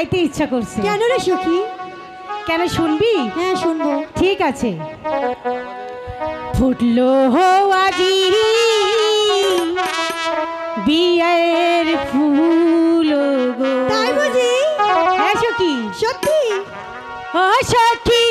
গাইতে ইচ্ছা করছে। কেন রে সখী? কেন শুনবি? হ্যাঁ শুনবো। ঠিক আছে। ফুটলো আজি বিয়ের ফুল গো। তাই বুঝি? হ্যাঁ সখী, সত্যি? ও সখী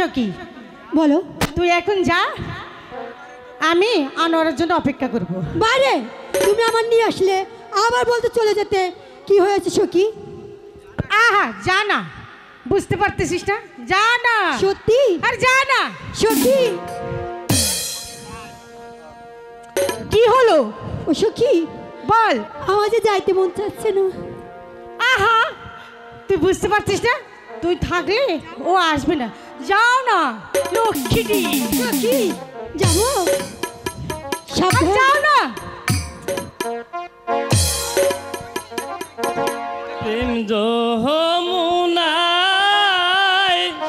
সখী বলো। তুই এখন যা, আমি আনোয়ারের জন্য অপেক্ষা করব। বাইরে তুমি আমার নিয়ে আসলে আবার বলতে চলে যেতে, কি হয়েছে সখী? আহা যা না, বুঝতে পারতেছিস না? যা না। সত্যি? আর যা না সখী। কি হলো? ও সখী বল। আমার যে যাইতে মন চাচ্ছে না। আহা তুই বুঝতে পারছিস না? তুই থাকলে ও আসবে না। যাও না লক্ষ্মীটি। সখী যাবো, যাও না। প্রেম যমুনায়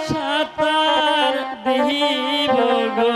সাঁতার দেহিব গো।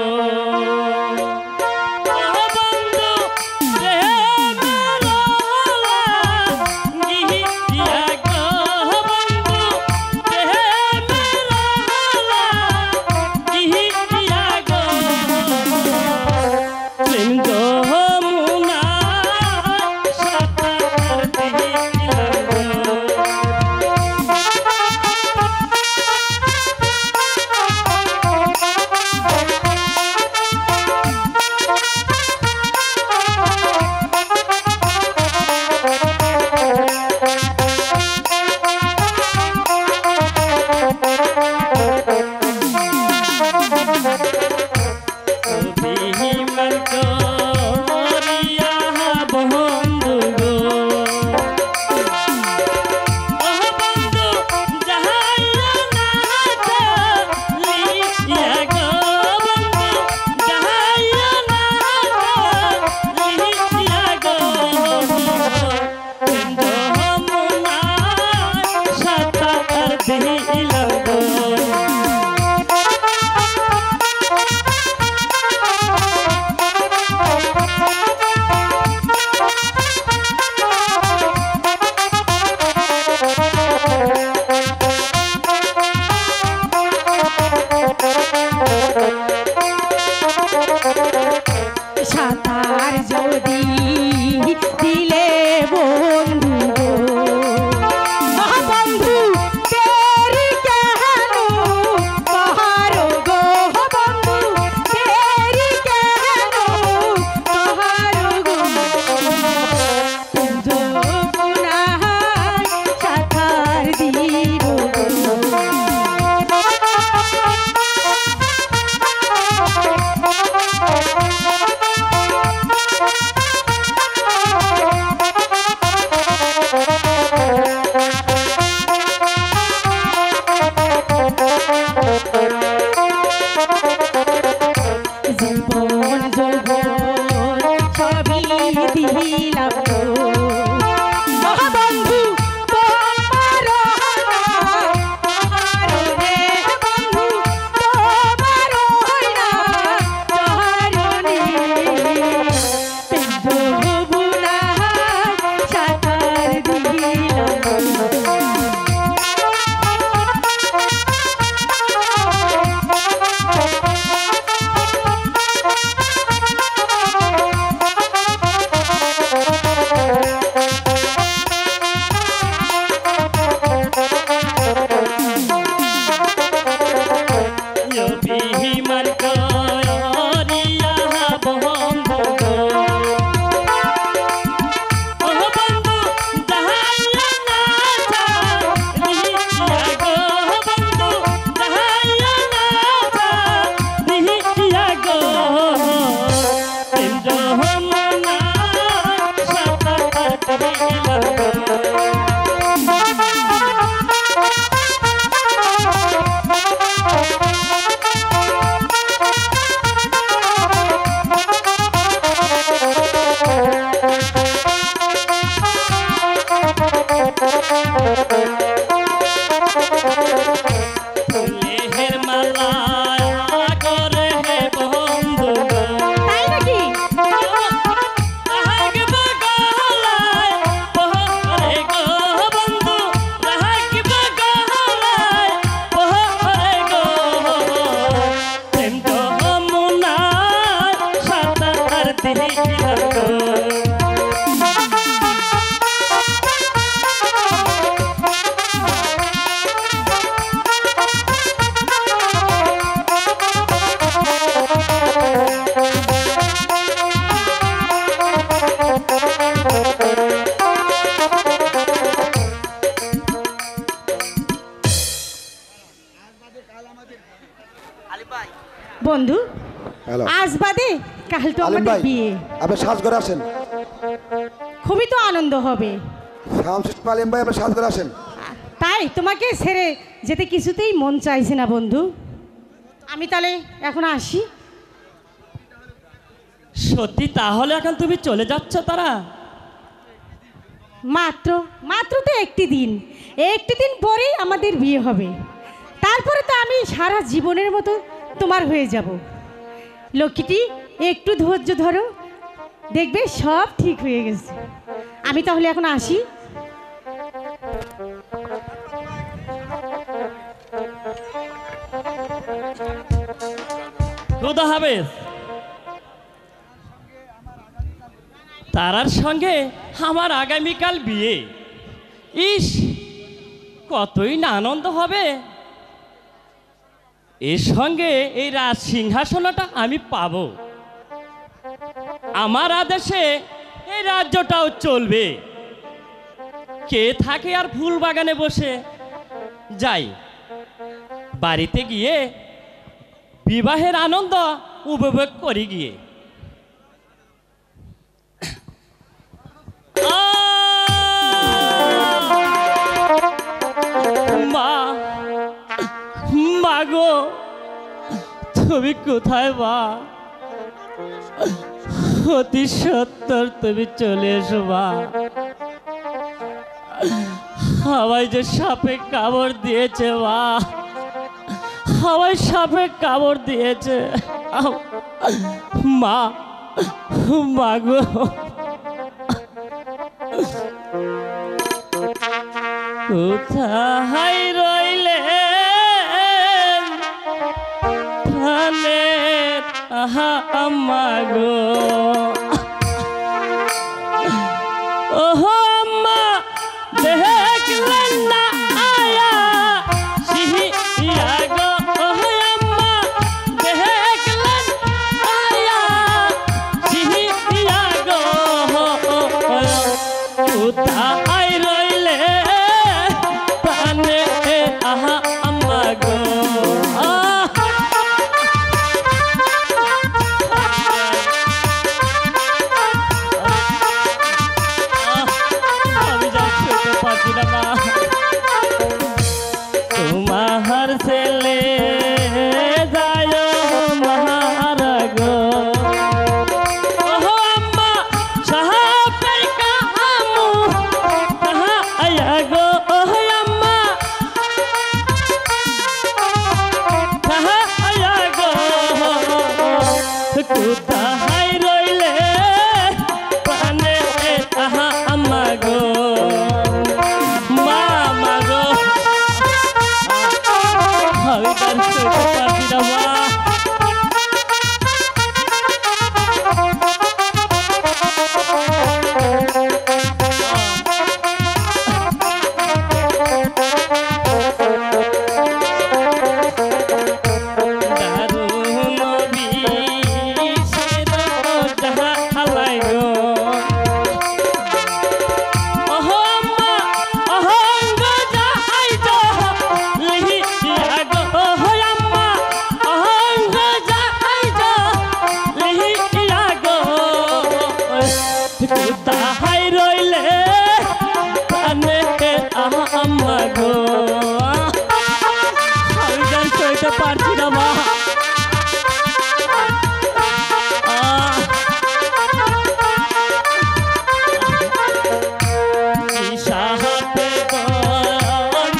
বন্ধু হ্যালো আজ বাদে কাল তো আলিম আমাদের ভাই বিয়ে, আপনি সাজ করে আসেন। খুবই তো আনন্দ হবে। শামসুল আলিম ভাই আপনি সাজ করে আসেন। তাই তোমাকে ছেড়ে যেতে কিছুতেই মন চাইছে না বন্ধু। আমি তাহলে এখন আসি। সত্যি তাহলে এখন তুমি চলে যাচ্ছ তারা? মাত্র মাত্র তো একটি দিন পরেই আমাদের বিয়ে হবে। তারপরে তো আমি সারা জীবনের মতো তোমার হয়ে যাব। লক্ষ্মীটি একটু ধৈর্য ধরো, দেখবে সব ঠিক হয়ে গেছে। আমি তাহলে এখন আসি। খুদা হাফেজ। তারার সঙ্গে আমার আগামীকাল বিয়ে। ইস, কতই না আনন্দ হবে। এর সঙ্গে এই রাজ সিংহাসনটা আমি পাব। আমার আদেশে এই রাজ্যটাও চলবে। কে থাকে আর ফুল বাগানে বসে? যাই, বাড়িতে গিয়ে বিবাহের আনন্দ উপভোগ করি গিয়ে। মা, মাগো, তুমি কোথায় মা? অতি সত্তর তুমি চলে এসো মা। হাওয়ায় যে সাপে কামড় দিয়েছে মা, হাওয়ায় সাপে কামড় দিয়েছে মা। মাগো, কোথায় রইলে প্রাণের মাগো? ওহো আম্মা, দেখলেন না আয়া সিহিয়া গো? ওহো আম্মা, দেখলেন আয়া সিহিয়া গো? কোথায় রইলে প্রাণে আম্মা গো? আমি যাচ্ছি পাচ্ছি না মা। তোমার ছেলে যায় মারা গো। ওহো আম্মা, সাহাবের কামু তাহা আয়া গো। ওহো আম্মা, তাহা আয়া গো। কোথায় রইলে প্রাণে আহা আম্মা গো? মা, মা গো, আমি তার সইতে পারছি না মা। দারুণ বিষের জাহালাই গো। ওহো আম্মা, অহঙ্গ যাহাই লিহিয়া গো। ওহো আম্মা, অহঙ্গ যাহাই লিহিয়া গো। কোথায় রইলে প্রাণে আম্মা গো? আমি যার সইতে পারছি না মা। সাহাতে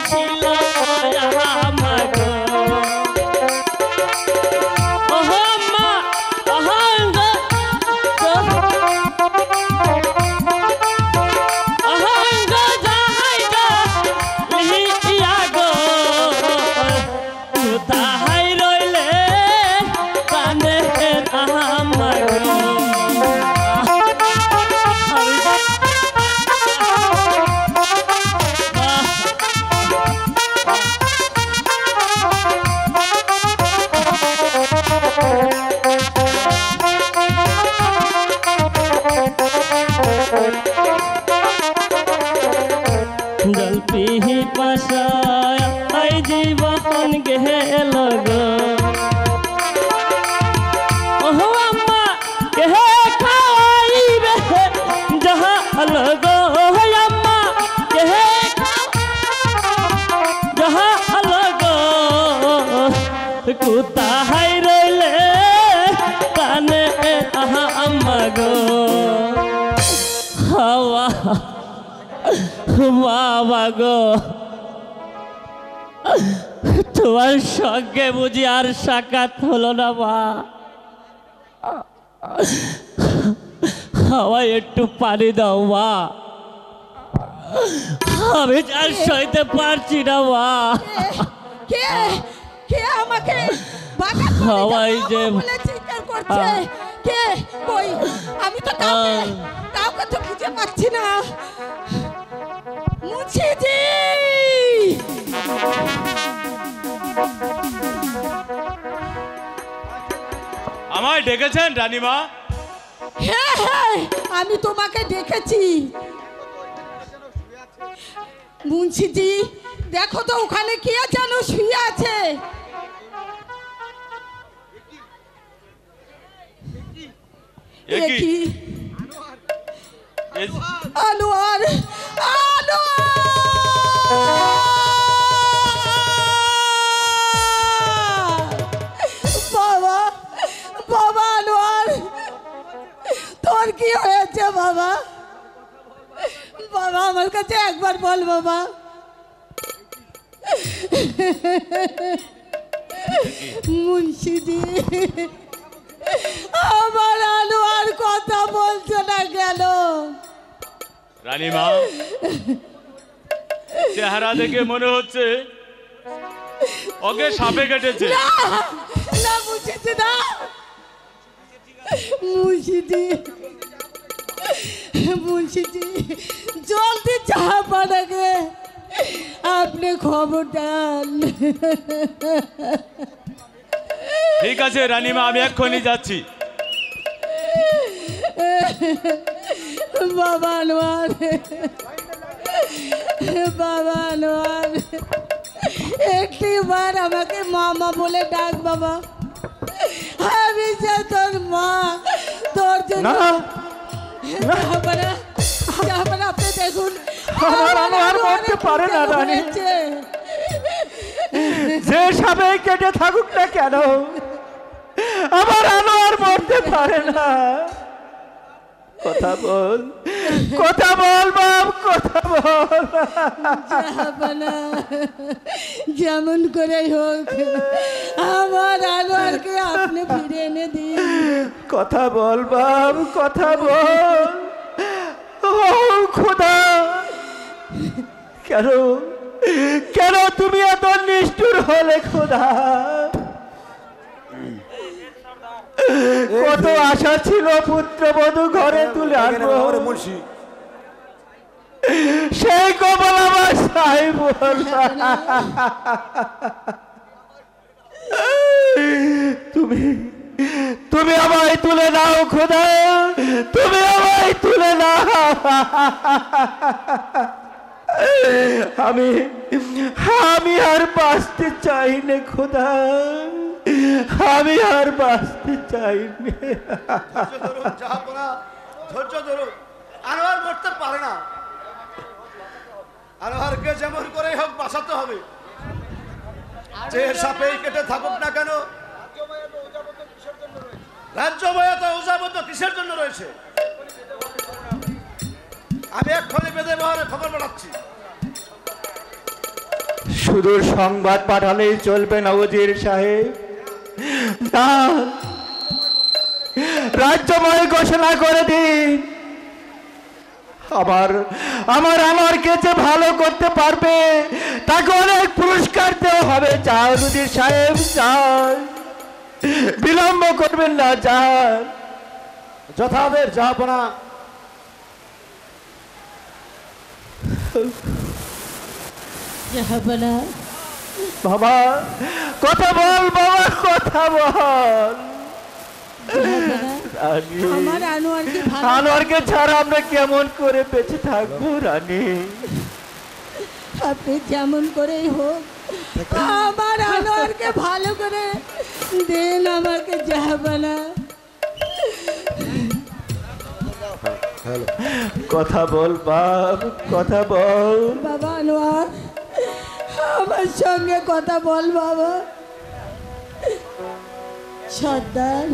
ছিল আম্মা গো। ওহো আম্মা, অহঙ্গ অহঙ্গ যাহাই লিহিয়া গো। কোথায় রইলে প্রাণে আম্মা গো? জল পিহি পাশায় জীবন গেল গো। গো, তোমার সঙ্গে বুঝি আর সাক্ষাৎ হলো না মা। আমায় একটু পানি দাও মা, আমি আর সইতে পারছি না মা। কে কে আমাকে বাঁকা করে সবাই দাও যে বলে চিৎকার করছে? কে? কই? আমি তো কাউকে তো খুঁজে পাচ্ছি না। মুন্সিজি! আমায় ডেকেছেন রানীমা? হ্যাঁ হ্যাঁ, আমি তোমাকে ডেকেছি। মুন্সিজি, দেখো তো ওখানে কে যেন শুয়ে আছে। এ কি? আনোয়ার, বাবা, বাবা আনোয়ার, তোর কি হয়েছে বাবা? বাবা আমার কাছে একবার বল বাবা। মুন্সিজি, আমার আনোয়ার কথা বলছে না কেন? রানীমা, চেহারা দেখে মনে হচ্ছে ওকে সাপে কেটেছে। না মুন্সিজি, না মুন্সিজি, মুন্সিজি, জলদি চা পাঠাকে আপনি খবর দেন। ঠিক আছে রানীমা, আমি এক্ষুনি যাচ্ছি। বাবা আনোয়ার, বাবা আনোয়ার, একটিবার আমাকে মামা বলে ডাক বাবা। আমি যে তোর মা, তোর জন্য আপনি দেখুন আমার আনোয়ার মরতে পারে না রানী। যে সাপে কেটে থাকুক না কেন, আমার আনোয়ার মরতে পারে না। কথা বল, কথা বল বাপ, কথা বল। যেমন করে হোক আমার আনোয়ারকে আপনি ফিরে এনে দিন। কথা বল বাপ, কথা বল। ও খোদা, কেন কেন তুমি এত নিষ্ঠুর হলে খোদা? কত আশা ছিল পুত্রবধূ ঘরে তুলে আনবো, মুন্সি সেই কবল আমার সাহেব। তুমি তুমি আমায় তুলে নাও খোদা, তুমি আমায় তুলে নাও। আমি আমি আর বাঁচতে চাই না খোদা, আমি আর বাঁচতে চাই না। ধৈর্য ধরুন, আনোয়ার মরতে পারে না। আনোয়ারকে যেমন করে হোক বাঁচাতে হবে। যে সাপেই কেটে থাকুক না কেন, রাজ্যময় তো উজাবত কিসের জন্য রয়েছে? আমি এক্ষুনি বেঁধে বহরে খবর পাঠাচ্ছি। শুধু সংবাদ পাঠালেই চলবে না উজির সাহেব, না, রাজ্যময় ঘোষণা করে দিন। আমার আনোয়ারকে যে ভালো করতে পারবে তাকে অনেক পুরস্কার দেওয়া হবে। যান উজির সাহেব, যান, বিলম্ব করবেন না, যান। যথাদের জাহাপনা। জাহাপনা, বাবা কথা বল, বাবা কথা বল। রানী, আমার আনোয়ারকে ভালো, আনোয়ারকে ছাড়া আমরা কেমন করে বেঁচে থাকবো রানী? আপনি যেমন করেই হোক আমার আনোয়ারকে ভালো করে দেন আমাকে জাহাপনা। কথা বল বাপ, কথা বল। বাবা আনোয়ার, আমার সঙ্গে কথা বল বাবা। সর্দার,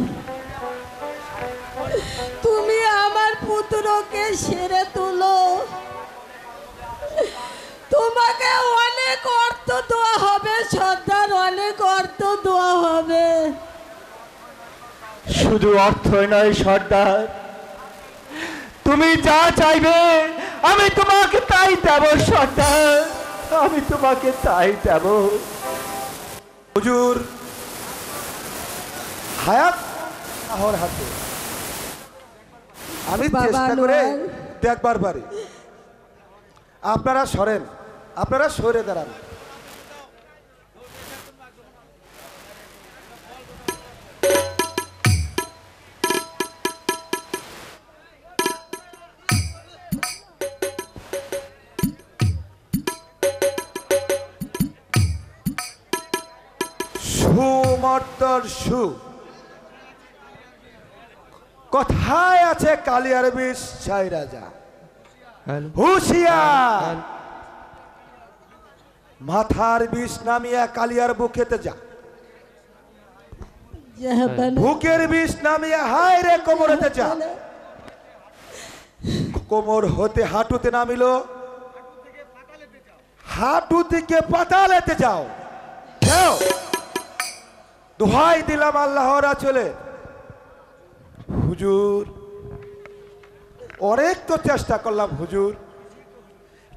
তুমি আমার পুত্রকে সেরে তুলো। তোমাকে অনেক অর্থ দেওয়া হবে সর্দার, অনেক অর্থ দেওয়া হবে। শুধু অর্থই নয় সর্দার, তুমি যা চাইবে আমি তোমাকে তাই দেব সর্দার, আমি তোমাকে তাই দেব। হুজুর, হায়াত আহর হাতে, আমি বাবা চেষ্টা করে আনোয়ার। দেখবার পারি। আপনারা সরেন, আপনারা সরে দাঁড়ান। সুমর্তর সু, কথায় আছে কালিয়ার বিষ ছাই রাজা, হুশিয়ার মাথার বিষ নামিয়া কালিয়ার বুকেতে যা, জাহাপানা, বুকের বিষ নামিয়া হায় রে কোমরেতে যা, কোমর হতে হাঁটুতে নামিল, হাঁটু থেকে পাতালেতে যাও, যাও। দোহাই দিলাম আল্লাহর আঁচলে। হুজুর, অনেক তো চেষ্টা করলাম হুজুর,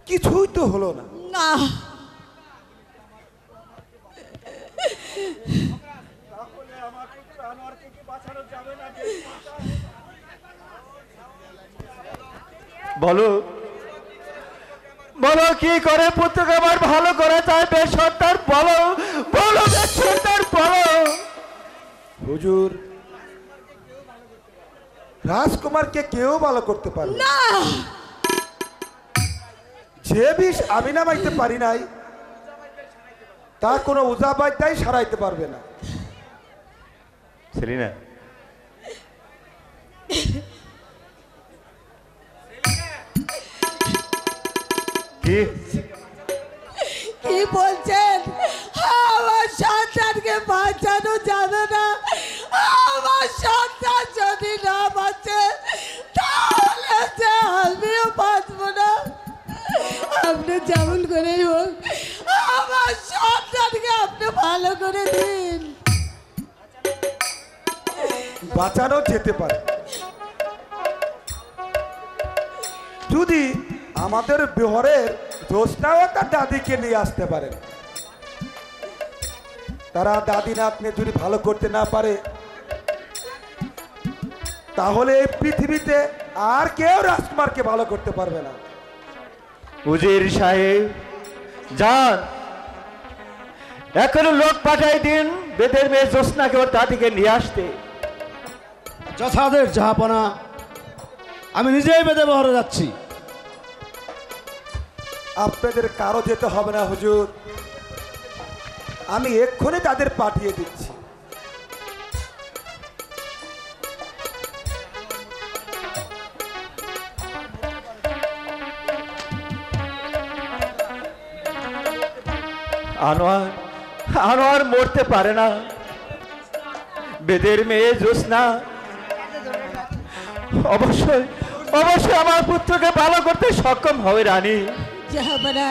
কিছুই তো হলো না। না, বলো বলো কি করে পুত্রকে আমার ভালো করা যায় বে সর্দার, বলো বলো বে সর্দার বলো। হুজুর, রাজকুমারকে কেউ ভালো করতে পারবে না। যে বিষ আমি নামাইতে পারি নাই তা কোনো উজাবাইদাই সারাইতে পারবে না। সেলিনা, কি কি বলছেন? আমার সন্তানকে বাঁচানো যাবে না। আমার সন্তান যদি না বাঁচে তাহলে যে আমিও বাঁচবো না। আপনি যেমন করেই হোক আমার সন্তানকে আপনি ভালো করে দিন। বাঁচানো যেতে পারে যদি আমাদের বিহরের জ্যোৎস্নাও তার দাদিকে নিয়ে আসতে পারেন। তারা দাদি নাতনি যদি ভালো করতে না পারে তাহলে এই পৃথিবীতে আর কেউ রাজকুমারকে ভালো করতে পারবে না। উজির সাহেব যান, এখনো লোক পাঠাই দিন বেদের মেয়ে জ্যোৎস্নাকে ওর দাদিকে নিয়ে আসতে। যথাদের জাহাপনা, আমি নিজেই বেদে বহরে যাচ্ছি। আপনাদের কারো যেতে হবে না হুজুর, আমি এক্ষুনি তাদের পাঠিয়ে দিচ্ছি। আনোয়ার আনোয়ার মরতে পারে না, বেদের মেয়ে জ্যোৎস্না অবশ্যই অবশ্যই আমার পুত্রকে ভালো করতে সক্ষম হবে রানী। জাহাপানা,